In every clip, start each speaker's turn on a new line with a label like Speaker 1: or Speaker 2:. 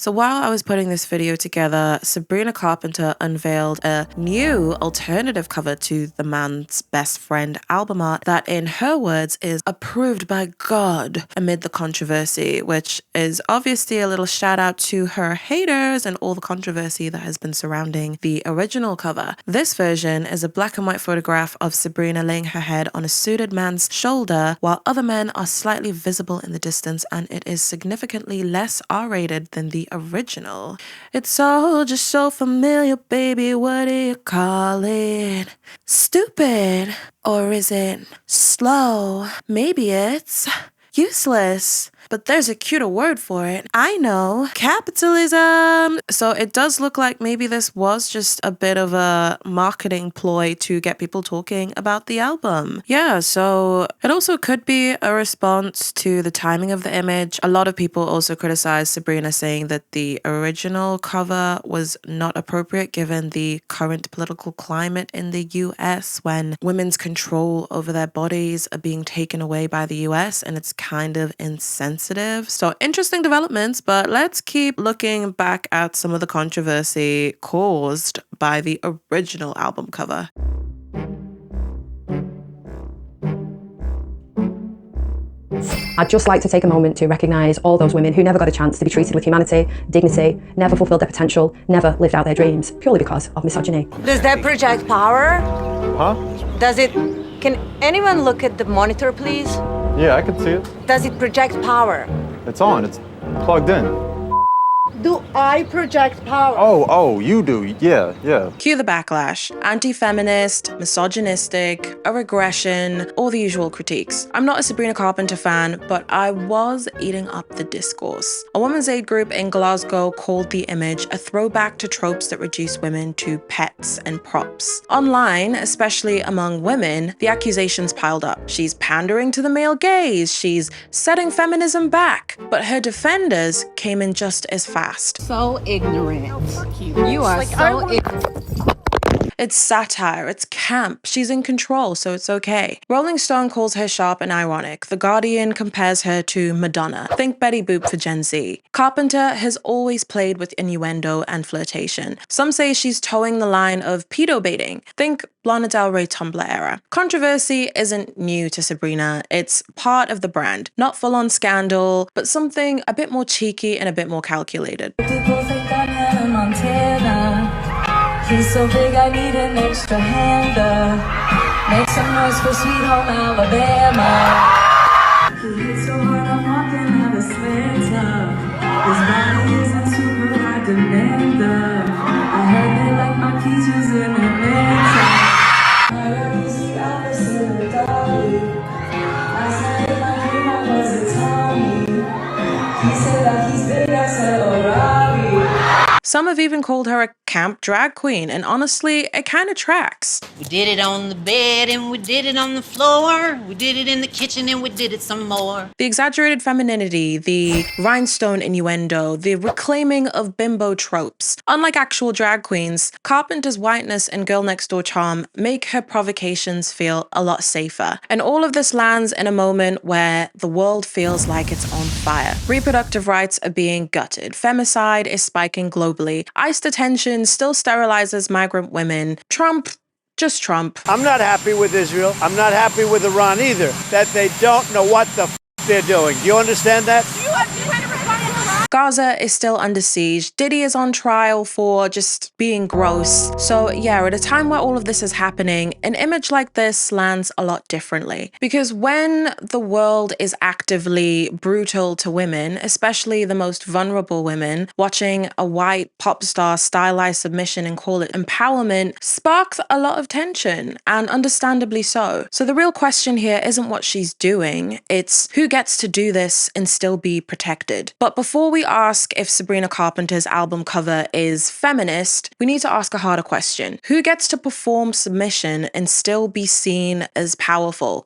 Speaker 1: So while I was putting this video together, Sabrina Carpenter unveiled a new alternative cover to the Man's Best Friend album art that, in her words, is approved by God amid the controversy, which is obviously a little shout out to her haters and all the controversy that has been surrounding the original cover. This version is a black and white photograph of Sabrina laying her head on a suited man's shoulder while other men are slightly visible in the distance, and it is significantly less R-rated than the original. It's all just so familiar, baby, what do you call it? Stupid? Or is it slow? Maybe it's useless. But there's a cuter word for it. I know. Capitalism. So it does look like maybe this was just a bit of a marketing ploy to get people talking about the album. Yeah, so it also could be a response to the timing of the image. A lot of people also criticize Sabrina, saying that the original cover was not appropriate given the current political climate in the US, when women's control over their bodies are being taken away by the US, and it's kind of insensitive. So interesting developments, but let's keep looking back at some of the controversy caused by the original album cover.
Speaker 2: I'd just like to take a moment to recognise all those women who never got a chance to be treated with humanity, dignity, never fulfilled their potential, never lived out their dreams, purely because of misogyny.
Speaker 3: Does that project power?
Speaker 4: Huh?
Speaker 3: Does it... Can anyone look at the monitor, please?
Speaker 4: Yeah, I can see it.
Speaker 3: Does it project power?
Speaker 4: It's on. It's plugged in.
Speaker 3: Do I project power?
Speaker 4: Oh, you do. Yeah.
Speaker 1: Cue the backlash. Anti-feminist, misogynistic, a regression, all the usual critiques. I'm not a Sabrina Carpenter fan, but I was eating up the discourse. A women's aid group in Glasgow called the image a throwback to tropes that reduce women to pets and props. Online, especially among women, the accusations piled up. She's pandering to the male gaze, she's setting feminism back, but her defenders came in just as fast.
Speaker 5: So ignorant. You are so ignorant.
Speaker 1: It's satire, it's camp, she's in control, so it's okay. Rolling Stone calls her sharp and ironic. The Guardian compares her to Madonna. Think Betty Boop for Gen Z. Carpenter has always played with innuendo and flirtation. Some say she's towing the line of pedo baiting. Think Lana Del Rey Tumblr era. Controversy isn't new to Sabrina, it's part of the brand. Not full-on scandal, but something a bit more cheeky and a bit more calculated.
Speaker 6: People think I'm Hannah Montana. He's so big I need an extra hander. Make some noise for Sweet Home Alabama. He hits so hard I'm walking out of Santa. His body isn't super, I demand her. I heard they like my peaches in Atlanta. I heard you see Elvis in the Dolly. Last night in my dream I was a Tommy. He said that he's big, I said oh Robbie.
Speaker 1: Some have even called her a camp drag queen, and honestly, it kind of tracks.
Speaker 7: We did it on the bed and we did it on the floor. We did it in the kitchen and we did it some more.
Speaker 1: The exaggerated femininity, the rhinestone innuendo, the reclaiming of bimbo tropes. Unlike actual drag queens, Carpenter's whiteness and girl next door charm make her provocations feel a lot safer. And all of this lands in a moment where the world feels like it's on fire. Reproductive rights are being gutted. Femicide is spiking globally. ICE detention still sterilizes migrant women. Trump, just Trump.
Speaker 8: I'm not happy with Israel. I'm not happy with Iran either. That they don't know what the they're doing. Do you understand that?
Speaker 1: Gaza is still under siege. Diddy is on trial for just being gross. So yeah, at a time where all of this is happening, an image like this lands a lot differently. Because when the world is actively brutal to women, especially the most vulnerable women, watching a white pop star stylize submission and call it empowerment sparks a lot of tension, and understandably so. So the real question here isn't what she's doing, it's who gets to do this and still be protected. But before we ask if Sabrina Carpenter's album cover is feminist, we need to ask a harder question. Who gets to perform submission and still be seen as powerful?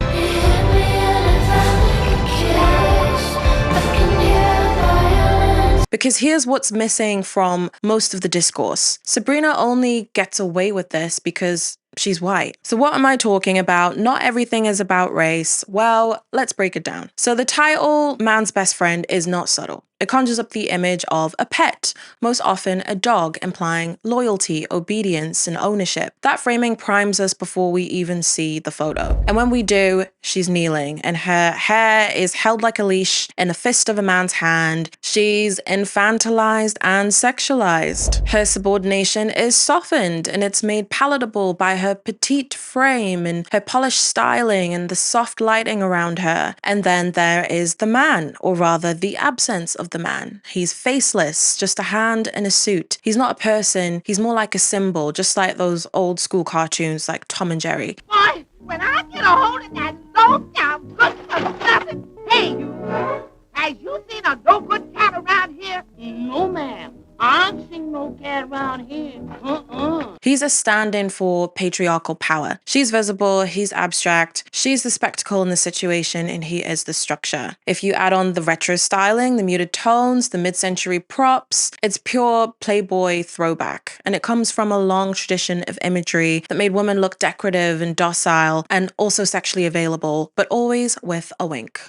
Speaker 1: Because here's what's missing from most of the discourse. Sabrina only gets away with this because she's white. So what am I talking about? Not everything is about race. Well, let's break it down. So the title, Man's Best Friend, is not subtle. It conjures up the image of a pet, most often a dog, implying loyalty, obedience, and ownership. That framing primes us before we even see the photo. And when we do, she's kneeling, and her hair is held like a leash in a fist of a man's hand. She's infantilized and sexualized. Her subordination is softened, and it's made palatable by her petite frame and her polished styling and the soft lighting around her. And then there is the man, or rather the absence of the man. He's faceless, just a hand in a suit. He's not a person, he's more like a symbol, just like those old school cartoons like Tom and Jerry.
Speaker 9: Boy, when I get a hold of that low down good for nothing, hey you, have you seen a no good cat around here? No ma'am, I ain't seen no cat around here.
Speaker 1: He's a stand-in for patriarchal power. She's visible, he's abstract, she's the spectacle in the situation, and he is the structure. If you add on the retro styling, the muted tones, the mid-century props, it's pure Playboy throwback. And it comes from a long tradition of imagery that made women look decorative and docile and also sexually available, but always with a wink.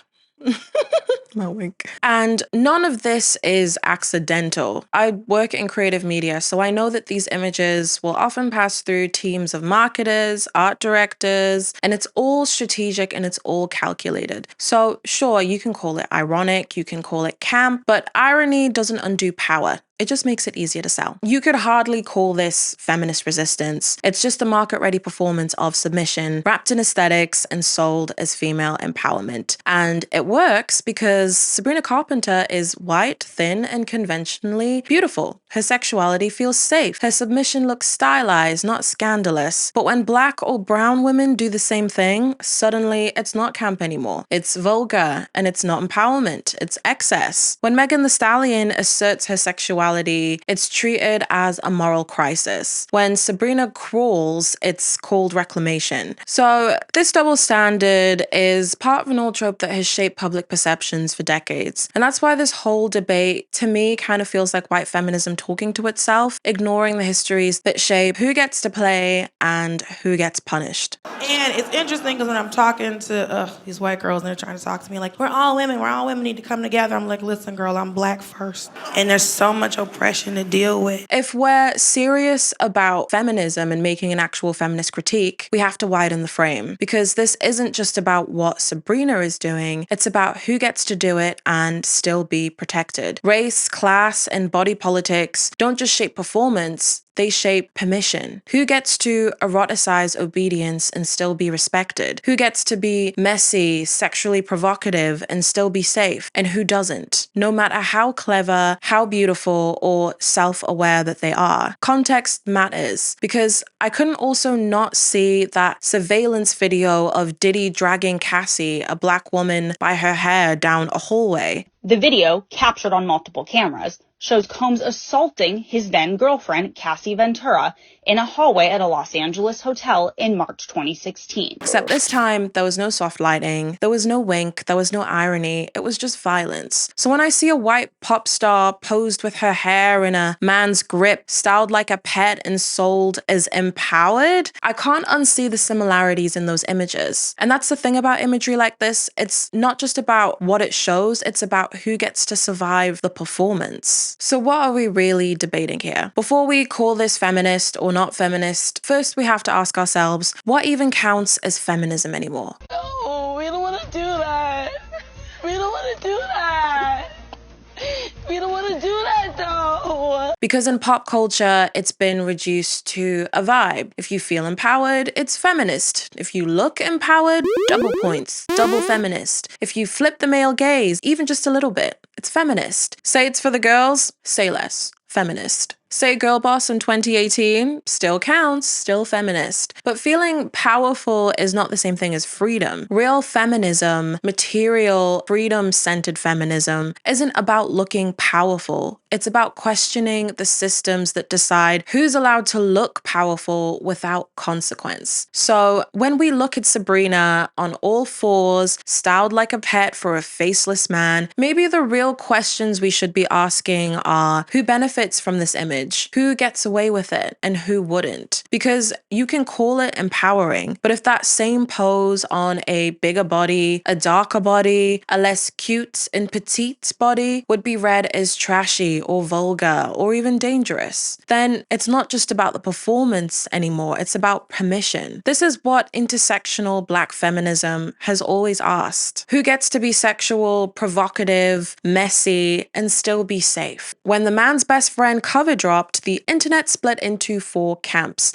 Speaker 1: My wink. And none of this is accidental. I work in creative media, so I know that these images will often pass through teams of marketers, art directors, and it's all strategic and it's all calculated. So sure, you can call it ironic, you can call it camp, but irony doesn't undo power. It just makes it easier to sell. You could hardly call this feminist resistance. It's just a market-ready performance of submission, wrapped in aesthetics and sold as female empowerment. And it works because Sabrina Carpenter is white, thin, and conventionally beautiful. Her sexuality feels safe. Her submission looks stylized, not scandalous. But when black or brown women do the same thing, suddenly it's not camp anymore. It's vulgar, and it's not empowerment. It's excess. When Megan Thee Stallion asserts her sexuality, it's treated as a moral crisis. When Sabrina crawls, it's called reclamation. So this double standard is part of an old trope that has shaped public perceptions for decades. And that's why this whole debate, to me, kind of feels like white feminism talking to itself, ignoring the histories that shape who gets to play and who gets punished.
Speaker 10: And it's interesting because when I'm talking to these white girls and they're trying to talk to me like, we're all women need to come together. I'm like, listen, girl, I'm black first. And there's so much oppression to deal with.
Speaker 1: If we're serious about feminism and making an actual feminist critique, we have to widen the frame, because this isn't just about what Sabrina is doing, it's about who gets to do it and still be protected. Race, class, and body politics don't just shape performance, they shape permission. Who gets to eroticize obedience and still be respected? Who gets to be messy, sexually provocative, and still be safe? And who doesn't? No matter how clever, how beautiful, or self-aware that they are. Context matters, because I couldn't also not see that surveillance video of Diddy dragging Cassie, a black woman, by her hair down a hallway.
Speaker 11: The video, captured on multiple cameras, shows Combs assaulting his then-girlfriend, Cassie Ventura, in a hallway at a Los Angeles hotel in March 2016.
Speaker 1: Except this time, there was no soft lighting, there was no wink, there was no irony, it was just violence. So when I see a white pop star posed with her hair in a man's grip, styled like a pet and sold as empowered, I can't unsee the similarities in those images. And that's the thing about imagery like this, it's not just about what it shows, it's about who gets to survive the performance. So what are we really debating here? Before we call this feminist or not feminist, first we have to ask ourselves, what even counts as feminism anymore?
Speaker 12: No, we don't want to do that. We don't want to do that. We don't want to do that though.
Speaker 1: Because in pop culture, it's been reduced to a vibe. If you feel empowered, it's feminist. If you look empowered, double points, double feminist. If you flip the male gaze, even just a little bit, it's feminist. Say it's for the girls, say less, feminist. Say girl boss in 2018, still counts, still feminist. But feeling powerful is not the same thing as freedom. Real feminism, material, freedom-centered feminism, isn't about looking powerful. It's about questioning the systems that decide who's allowed to look powerful without consequence. So when we look at Sabrina on all fours, styled like a pet for a faceless man, maybe the real questions we should be asking are, who benefits from this image? image, who gets away with it and who wouldn't. Because you can call it empowering, but if that same pose on a bigger body, a darker body, a less cute and petite body would be read as trashy or vulgar or even dangerous, then it's not just about the performance anymore, it's about permission. This is what intersectional Black feminism has always asked. Who gets to be sexual, provocative, messy, and still be safe? When the man's best friend cover dropped, the internet split into 4 camps.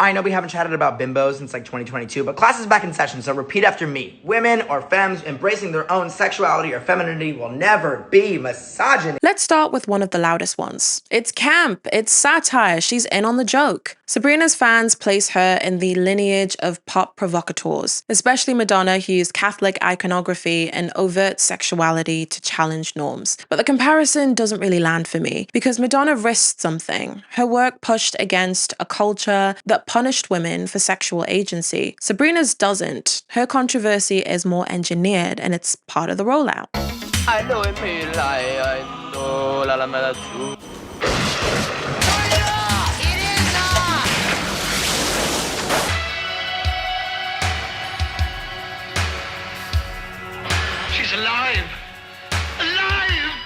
Speaker 13: I know we haven't chatted about bimbos since like 2022, but class is back in session, so repeat after me. Women or femmes embracing their own sexuality or femininity will never be misogyny.
Speaker 1: Let's start with one of the loudest ones. It's camp, it's satire, she's in on the joke. Sabrina's fans place her in the lineage of pop provocateurs, especially Madonna, who used Catholic iconography and overt sexuality to challenge norms. But the comparison doesn't really land for me, because Madonna risked something. Her work pushed against a culture that punished women for sexual agency. Sabrina's doesn't. Her controversy is more engineered, and it's part of the rollout.
Speaker 14: I know it may lie, I know la la la true. She's alive!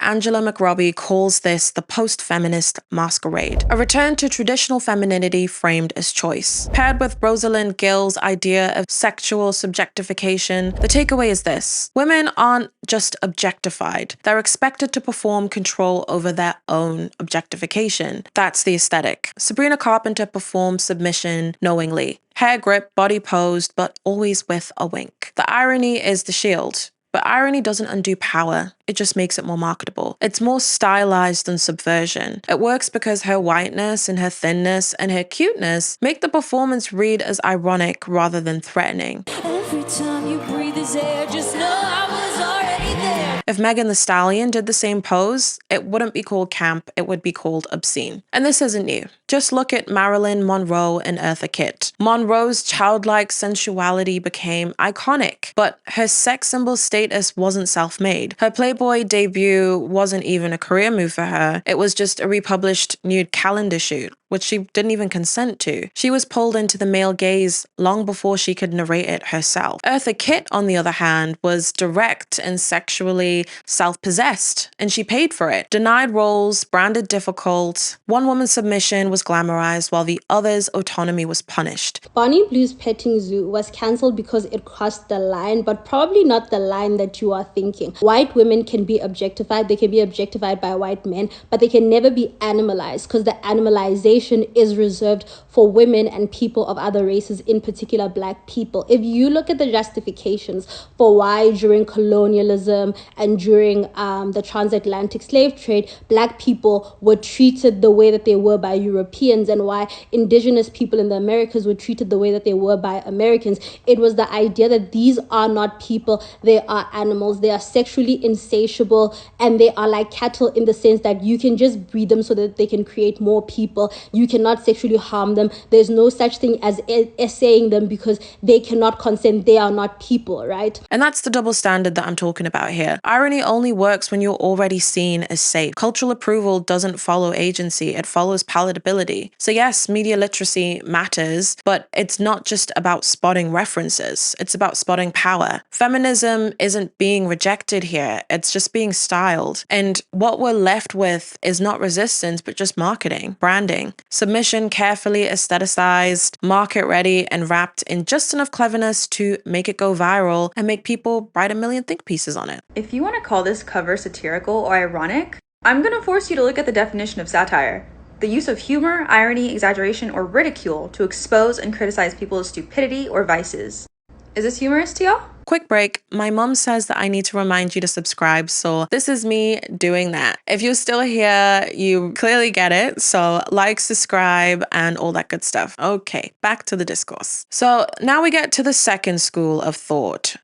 Speaker 1: Angela McRobbie calls this the post-feminist masquerade, a return to traditional femininity framed as choice. Paired with Rosalind Gill's idea of sexual subjectification, the takeaway is this: women aren't just objectified, they're expected to perform control over their own objectification. That's the aesthetic. Sabrina Carpenter performed submission knowingly. Hair grip, body posed, but always with a wink. The irony is the shield. But irony doesn't undo power, it just makes it more marketable. It's more stylized than subversion. It works because her whiteness and her thinness and her cuteness make the performance read as ironic rather than threatening.
Speaker 6: Every time you breathe this air, just know I was already there.
Speaker 1: If Megan Thee Stallion did the same pose, it wouldn't be called camp, it would be called obscene. And this isn't new. Just look at Marilyn Monroe and Eartha Kitt. Monroe's childlike sensuality became iconic, but her sex symbol status wasn't self-made. Her Playboy debut wasn't even a career move for her. It was just a republished nude calendar shoot, which she didn't even consent to. She was pulled into the male gaze long before she could narrate it herself. Eartha Kitt, on the other hand, was direct and sexually self-possessed, and she paid for it. Denied roles, branded difficult. One woman's submission was glamorized while the other's autonomy was punished.
Speaker 15: Bonnie Blue's Petting Zoo was cancelled because it crossed the line, but probably not the line that you are thinking. White women can be objectified, they can be objectified by white men, but they can never be animalized, because the animalization is reserved for women and people of other races, in particular Black people. If you look at the justifications for why during colonialism and during the transatlantic slave trade, Black people were treated the way that they were by Europeans, and why indigenous people in the Americas were treated the way that they were by Americans, it was the idea that these are not people, they are animals, they are sexually insatiable, and they are like cattle in the sense that you can just breed them so that they can create more people. You cannot sexually harm them. There's no such thing as essaying them because they cannot consent. They are not people, right?
Speaker 1: And that's the double standard that I'm talking about here. Irony only works when you're already seen as safe. Cultural approval doesn't follow agency, it follows palatability. So yes, media literacy matters, but it's not just about spotting references, it's about spotting power. Feminism isn't being rejected here, it's just being styled. And what we're left with is not resistance, but just marketing, branding. Submission carefully aestheticized, market ready, and wrapped in just enough cleverness to make it go viral and make people write a million think pieces on it.
Speaker 16: If you want to call this cover satirical or ironic, I'm going to force you to look at the definition of satire. The use of humor, irony, exaggeration, or ridicule to expose and criticize people's stupidity or vices. Is this humorous to y'all?
Speaker 1: Quick break. My mom says that I need to remind you to subscribe, so this is me doing that. If you're still here, you clearly get it, so like, subscribe, and all that good stuff. Okay, back to the discourse. So now we get to the second school of thought.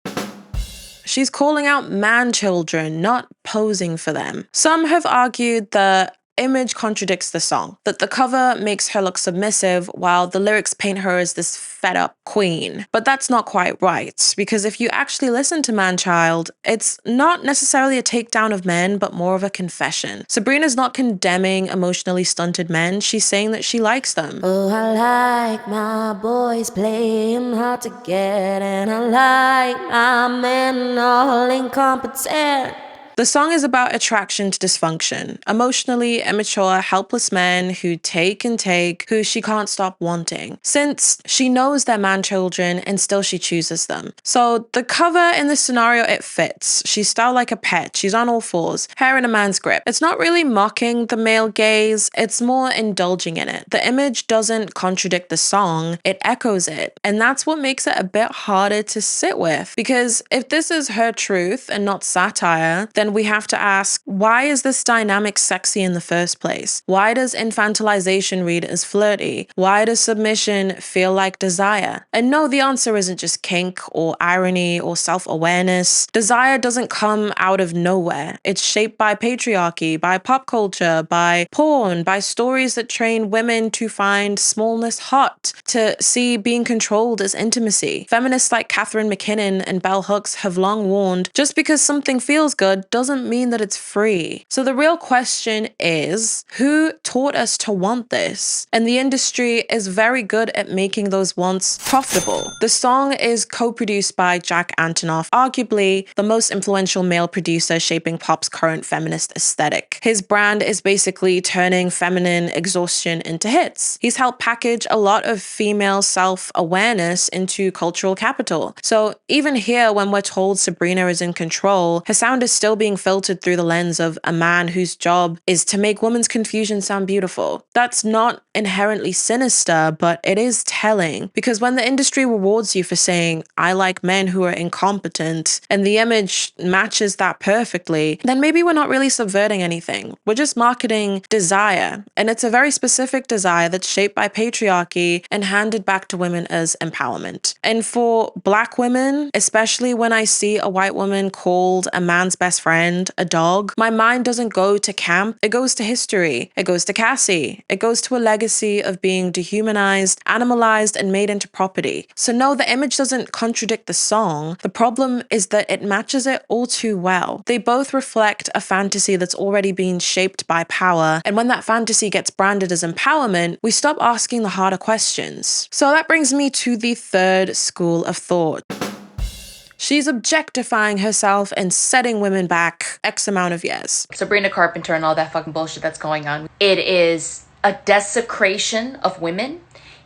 Speaker 1: She's calling out man children, not posing for them. Some have argued that image contradicts the song, that the cover makes her look submissive while the lyrics paint her as this fed up queen. But that's not quite right, because if you actually listen to Man-Child, it's not necessarily a takedown of men, but more of a confession. Sabrina's not condemning emotionally stunted men, she's saying that she likes them.
Speaker 6: Oh, I like my boys playing hard to get, and I like my men all incompetent.
Speaker 1: The song is about attraction to dysfunction, emotionally immature, helpless men who take and take, who she can't stop wanting, since she knows they're man-children and still she chooses them. So the cover in this scenario, it fits. She's styled like a pet, she's on all fours, hair in a man's grip. It's not really mocking the male gaze, it's more indulging in it. The image doesn't contradict the song, it echoes it. And that's what makes it a bit harder to sit with, because if this is her truth and not satire, then we have to ask, why is this dynamic sexy in the first place? Why does infantilization read as flirty? Why does submission feel like desire? And no, the answer isn't just kink or irony or self-awareness. Desire doesn't come out of nowhere. It's shaped by patriarchy, by pop culture, by porn, by stories that train women to find smallness hot, to see being controlled as intimacy. Feminists like Catherine McKinnon and Bell Hooks have long warned, just because something feels good doesn't mean that it's free. So the real question is, who taught us to want this? And the industry is very good at making those wants profitable. The song is co-produced by Jack Antonoff, arguably the most influential male producer shaping pop's current feminist aesthetic. His brand is basically turning feminine exhaustion into hits. He's helped package a lot of female self-awareness into cultural capital. So even here, when we're told Sabrina is in control, her sound is still being filtered through the lens of a man whose job is to make women's confusion sound beautiful. That's not inherently sinister, but it is telling, because when the industry rewards you for saying, I like men who are incompetent, and the image matches that perfectly, then maybe we're not really subverting anything. We're just marketing desire, and it's a very specific desire that's shaped by patriarchy and handed back to women as empowerment. And for Black women, especially when I see a white woman called a man's best friend a dog, my mind doesn't go to camp, it goes to history, it goes to Cassie, it goes to a legacy of being dehumanized, animalized, and made into property. So no, the image doesn't contradict the song. The problem is that it matches it all too well. They both reflect a fantasy that's already been shaped by power, and when that fantasy gets branded as empowerment, we stop asking the harder questions. So that brings me to the third school of thought. She's objectifying herself and setting women back X amount of years.
Speaker 17: Sabrina Carpenter and all that fucking bullshit that's going on. It is a desecration of women.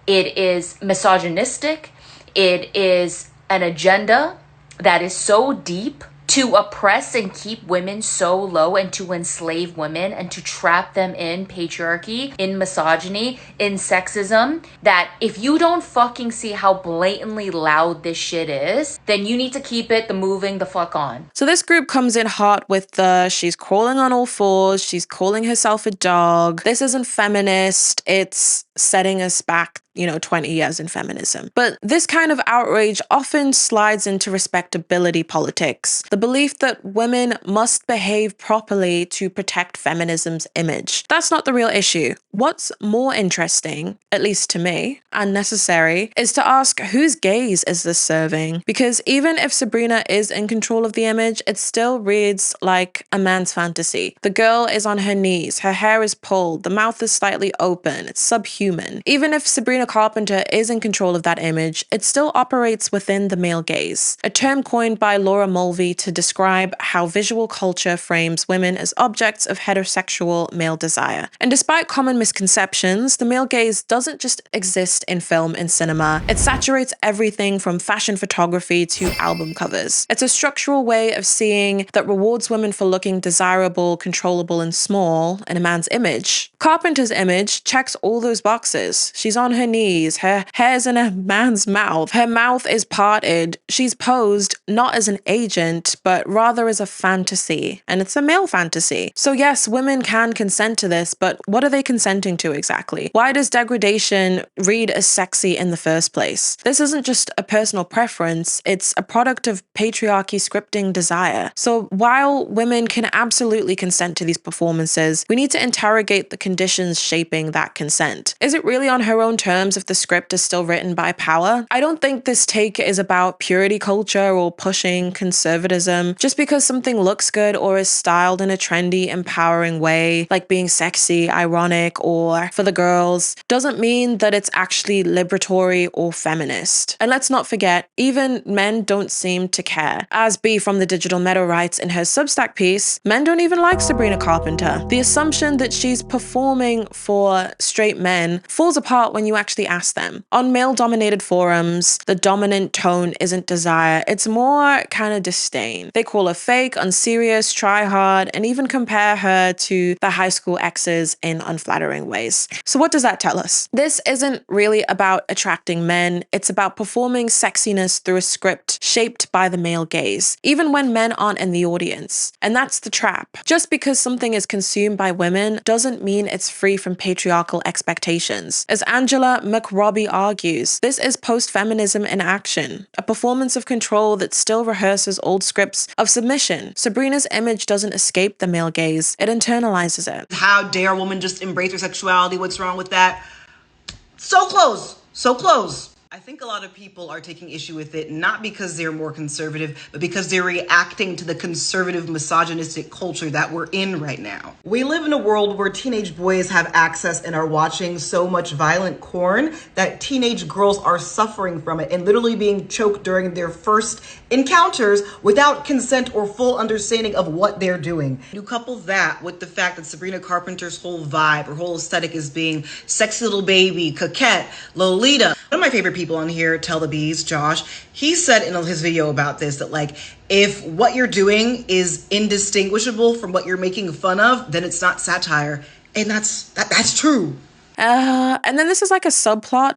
Speaker 17: It is misogynistic. It is an agenda that is so deep to oppress and keep women so low and to enslave women and to trap them in patriarchy, in misogyny, in sexism, that if you don't fucking see how blatantly loud this shit is, then you need to keep it moving the fuck on.
Speaker 1: So this group comes in hot with the she's crawling on all fours, she's calling herself a dog, this isn't feminist, it's setting us back 20 years in feminism. But this kind of outrage often slides into respectability politics. The belief that women must behave properly to protect feminism's image. That's not the real issue. What's more interesting, at least to me, and necessary, is to ask whose gaze is this serving? Because even if Sabrina is in control of the image, it still reads like a man's fantasy. The girl is on her knees, her hair is pulled, the mouth is slightly open, it's subhuman. Even if Sabrina Carpenter is in control of that image, it still operates within the male gaze, a term coined by Laura Mulvey to describe how visual culture frames women as objects of heterosexual male desire. And despite common misconceptions, the male gaze doesn't just exist in film and cinema, it saturates everything from fashion photography to album covers. It's a structural way of seeing that rewards women for looking desirable, controllable, and small in a man's image. Carpenter's image checks all those boxes boxes. She's on her knees. Her hair's in a man's mouth. Her mouth is parted. She's posed not as an agent, but rather as a fantasy. And it's a male fantasy. So yes, women can consent to this, but what are they consenting to exactly? Why does degradation read as sexy in the first place? This isn't just a personal preference, it's a product of patriarchy scripting desire. So while women can absolutely consent to these performances, we need to interrogate the conditions shaping that consent. Is it really on her own terms if the script is still written by power? I don't think this take is about purity culture or pushing conservatism. Just because something looks good or is styled in a trendy, empowering way, like being sexy, ironic, or for the girls, doesn't mean that it's actually liberatory or feminist. And let's not forget, even men don't seem to care. As B from the Digital Meta writes in her Substack piece, men don't even like Sabrina Carpenter. The assumption that she's performing for straight men falls apart when you actually ask them. On male-dominated forums, the dominant tone isn't desire, it's more kind of disdain. They call her fake, unserious, try hard, and even compare her to the high school exes in unflattering ways. So what does that tell us? This isn't really about attracting men, it's about performing sexiness through a script shaped by the male gaze, even when men aren't in the audience. And that's the trap. Just because something is consumed by women doesn't mean it's free from patriarchal expectations. As Angela McRobbie argues, this is post-feminism in action, a performance of control that still rehearses old scripts of submission. Sabrina's image doesn't escape the male gaze, it internalizes it.
Speaker 18: How dare a woman just embrace her sexuality? What's wrong with that? So close, so close. I think a lot of people are taking issue with it, not because they're more conservative, but because they're reacting to the conservative misogynistic culture that we're in right now. We live in a world where teenage boys have access and are watching so much violent porn that teenage girls are suffering from it and literally being choked during their first encounters without consent or full understanding of what they're doing. You couple that with the fact that Sabrina Carpenter's whole vibe, her whole aesthetic is being sexy little baby, coquette, Lolita. One of my favorite people on here, Tell the Bees, Josh, he said in his video about this that like, if what you're doing is indistinguishable from what you're making fun of, then it's not satire. And that's true.
Speaker 1: And then this is like a subplot.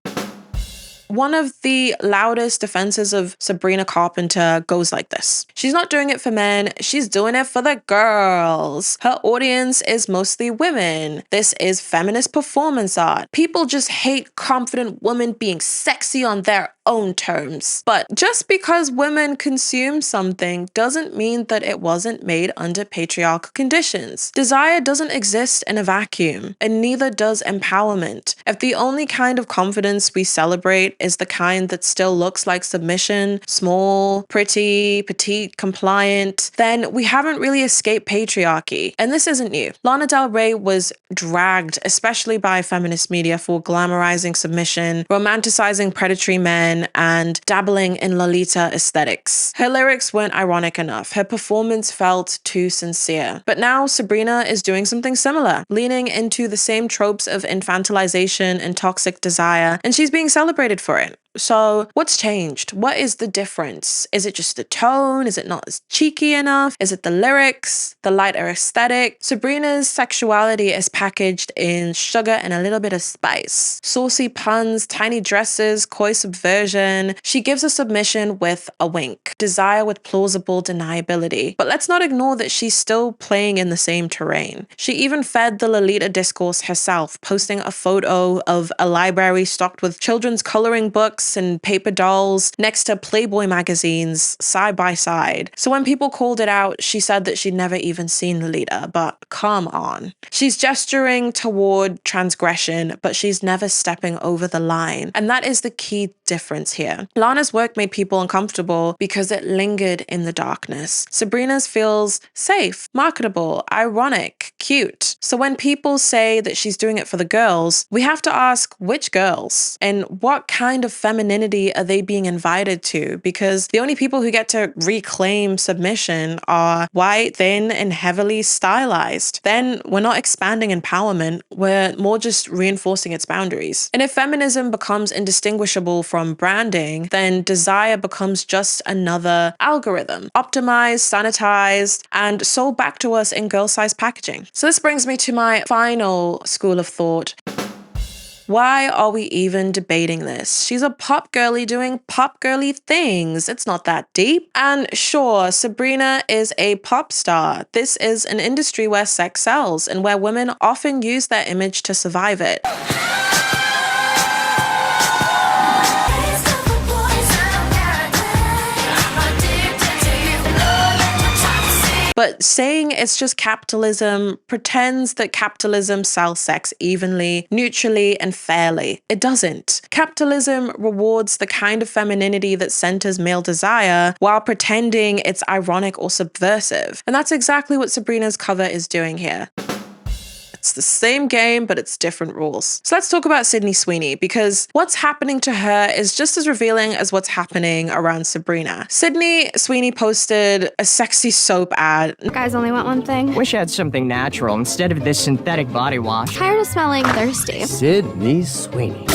Speaker 1: One of the loudest defenses of Sabrina Carpenter goes like this. She's not doing it for men, she's doing it for the girls. Her audience is mostly women. This is feminist performance art. People just hate confident women being sexy on their own terms. But just because women consume something doesn't mean that it wasn't made under patriarchal conditions. Desire doesn't exist in a vacuum, and neither does empowerment. If the only kind of confidence we celebrate is the kind that still looks like submission, small, pretty, petite, compliant, then we haven't really escaped patriarchy. And this isn't new. Lana Del Rey was dragged, especially by feminist media, for glamorizing submission, romanticizing predatory men, and dabbling in Lolita aesthetics. Her lyrics weren't ironic enough. Her performance felt too sincere. But now Sabrina is doing something similar, leaning into the same tropes of infantilization and toxic desire, and she's being celebrated for it. So what's changed? What is the difference? Is it just the tone? Is it not as cheeky enough? Is it the lyrics? The lighter aesthetic? Sabrina's sexuality is packaged in sugar and a little bit of spice. Saucy puns, tiny dresses, coy subversion. She gives a submission with a wink. Desire with plausible deniability. But let's not ignore that she's still playing in the same terrain. She even fed the Lolita discourse herself, posting a photo of a library stocked with children's coloring books and paper dolls next to Playboy magazines side by side. So when people called it out, she said that she'd never even seen Lolita, but come on. She's gesturing toward transgression, but she's never stepping over the line. And that is the key difference here. Lana's work made people uncomfortable because it lingered in the darkness. Sabrina's feels safe, marketable, ironic, cute. So when people say that she's doing it for the girls, we have to ask which girls and what kind of femininity are they being invited to? Because the only people who get to reclaim submission are white, thin, and heavily stylized. Then we're not expanding empowerment, we're more just reinforcing its boundaries. And if feminism becomes indistinguishable from branding, then desire becomes just another algorithm, optimized, sanitized, and sold back to us in girl-sized packaging. So this brings me to my final school of thought. Why are we even debating this? She's a pop girly doing pop girly things. It's not that deep. And sure, Sabrina is a pop star. This is an industry where sex sells and where women often use their image to survive it. But saying it's just capitalism pretends that capitalism sells sex evenly, neutrally, and fairly. It doesn't. Capitalism rewards the kind of femininity that centers male desire while pretending it's ironic or subversive. And that's exactly what Sabrina's cover is doing here. It's the same game, but it's different rules. So let's talk about Sydney Sweeney, because what's happening to her is just as revealing as what's happening around Sabrina. Sydney Sweeney posted a sexy soap ad.
Speaker 19: Guys only want one thing.
Speaker 20: Wish I had something natural instead of this synthetic body wash.
Speaker 19: Tired of smelling thirsty.
Speaker 20: Sydney Sweeney.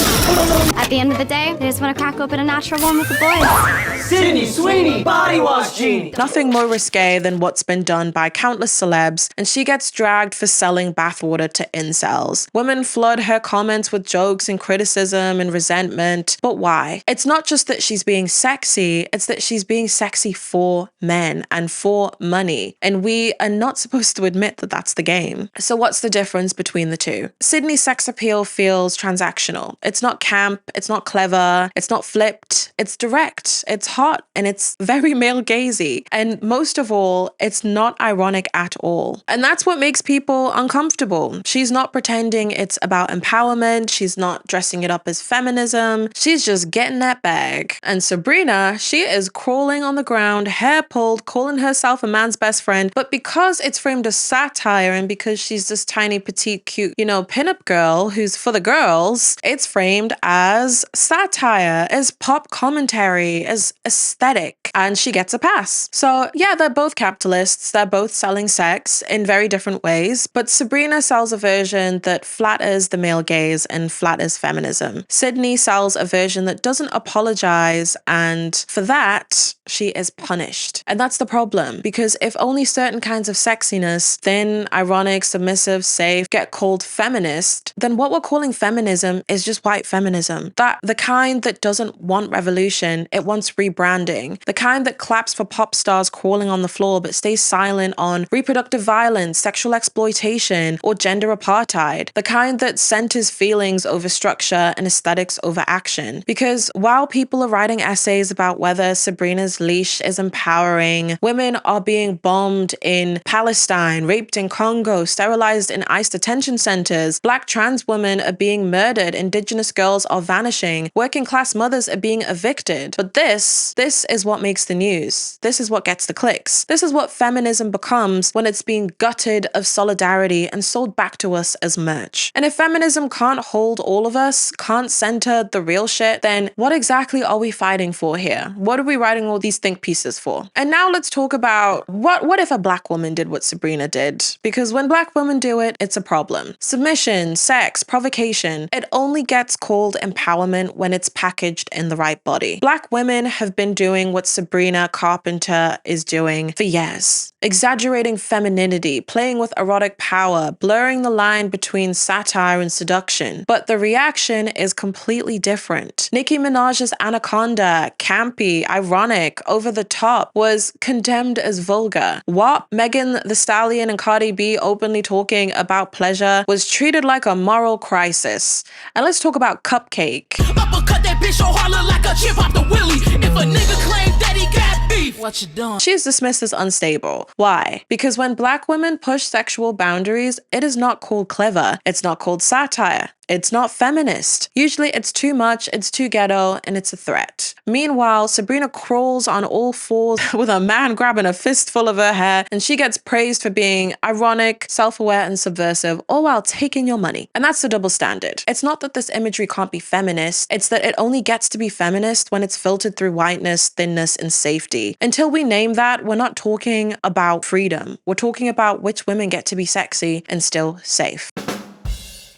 Speaker 19: At the end of the day, they just want to crack open a natural one with the boys.
Speaker 20: Sydney Sweeney, body wash genie.
Speaker 1: Nothing more risque than what's been done by countless celebs, and she gets dragged for selling bathwater to incels. Women flood her comments with jokes and criticism and resentment. But why? It's not just that she's being sexy, it's that she's being sexy for men and for money. And we are not supposed to admit that that's the game. So what's the difference between the two? Sydney's sex appeal feels transactional. It's not camp, it's not clever, it's not flipped, it's direct, it's hot, and it's very male gazy. And most of all, it's not ironic at all. And that's what makes people uncomfortable. She's not pretending it's about empowerment, she's not dressing it up as feminism, she's just getting that bag. And Sabrina, she is crawling on the ground, hair pulled, calling herself a man's best friend, but because it's framed as satire and because she's this tiny, petite, cute, pinup girl who's for the girls, it's framed as satire, as pop commentary, as aesthetic, and she gets a pass. So yeah, they're both capitalists, they're both selling sex in very different ways, but Sabrina sells a version that flatters the male gaze and flatters feminism. Sydney sells a version that doesn't apologize, and for that, she is punished. And that's the problem, because if only certain kinds of sexiness, thin, ironic, submissive, safe, get called feminist, then what we're calling feminism is just white feminism. The kind that doesn't want revolution, it wants rebranding. The kind that claps for pop stars crawling on the floor but stays silent on reproductive violence, sexual exploitation, or gender apartheid. The kind that centers feelings over structure and aesthetics over action. Because while people are writing essays about whether Sabrina's leash is empowering, women are being bombed in Palestine, raped in Congo, sterilized in ICE detention centers, Black trans women are being murdered, Indigenous girls are vanishing, working class mothers are being evicted. But this is what makes the news. This is what gets the clicks. This is what feminism becomes when it's being gutted of solidarity and sold back to us as merch. And if feminism can't hold all of us, can't center the real shit, then what exactly are we fighting for here? What are we writing all these think pieces for? And now let's talk about what if a Black woman did what Sabrina did? Because when Black women do it, it's a problem. Submission, sex, provocation, it only gets called empowerment when it's packaged in the right body. Black women have been doing what Sabrina Carpenter is doing for years. Exaggerating femininity, playing with erotic power, blurring the line between satire and seduction. But the reaction is completely different. Nicki Minaj's Anaconda, campy, ironic, over the top, was condemned as vulgar. WAP, Megan Thee Stallion and Cardi B openly talking about pleasure was treated like a moral crisis. And let's talk about Cupcake.
Speaker 21: Uppercut that bitch so hard look like a chip off the willy. If a nigga claims that he got beef, what you doing?
Speaker 1: She is dismissed as unstable. Why? Because when Black women push sexual boundaries, it is not called clever. It's not called satire. It's not feminist. Usually it's too much, it's too ghetto, and it's a threat. Meanwhile, Sabrina crawls on all fours with a man grabbing a fistful of her hair, and she gets praised for being ironic, self-aware, and subversive, all while taking your money. And that's the double standard. It's not that this imagery can't be feminist, it's that it only gets to be feminist when it's filtered through whiteness, thinness, and safety. Until we name that, we're not talking about freedom. We're talking about which women get to be sexy and still safe.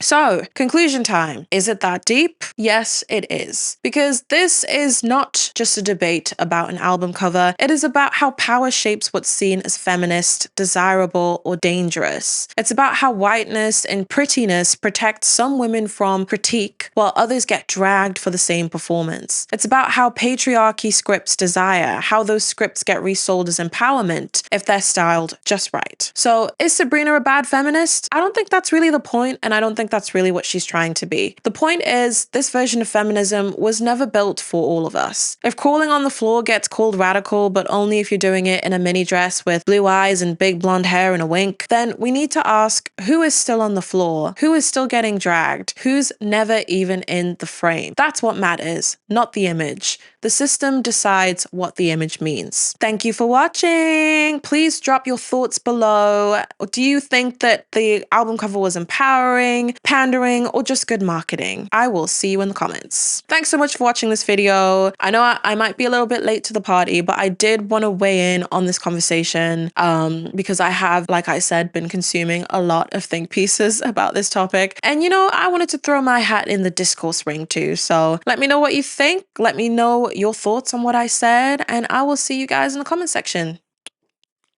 Speaker 1: So, conclusion time. Is it that deep? Yes, it is. Because this is not just a debate about an album cover, it is about how power shapes what's seen as feminist, desirable, or dangerous. It's about how whiteness and prettiness protect some women from critique, while others get dragged for the same performance. It's about how patriarchy scripts desire, how those scripts get resold as empowerment if they're styled just right. So, is Sabrina a bad feminist? I don't think that's really the point, and I don't think that's really what she's trying to be. The point is, this version of feminism was never built for all of us. If crawling on the floor gets called radical, but only if you're doing it in a mini dress with blue eyes and big blonde hair and a wink, then we need to ask, who is still on the floor? Who is still getting dragged? Who's never even in the frame? That's what matters, not the image. The system decides what the image means. Thank you for watching. Please drop your thoughts below. Do you think that the album cover was empowering, pandering, or just good marketing? I will see you in the comments. Thanks so much for watching this video. I know I might be a little bit late to the party, but I did want to weigh in on this conversation because I have, like I said, been consuming a lot of think pieces about this topic. And you know, I wanted to throw my hat in the discourse ring too. So let me know what you think. Let me know your thoughts on what I said, and I will see you guys in the comment section.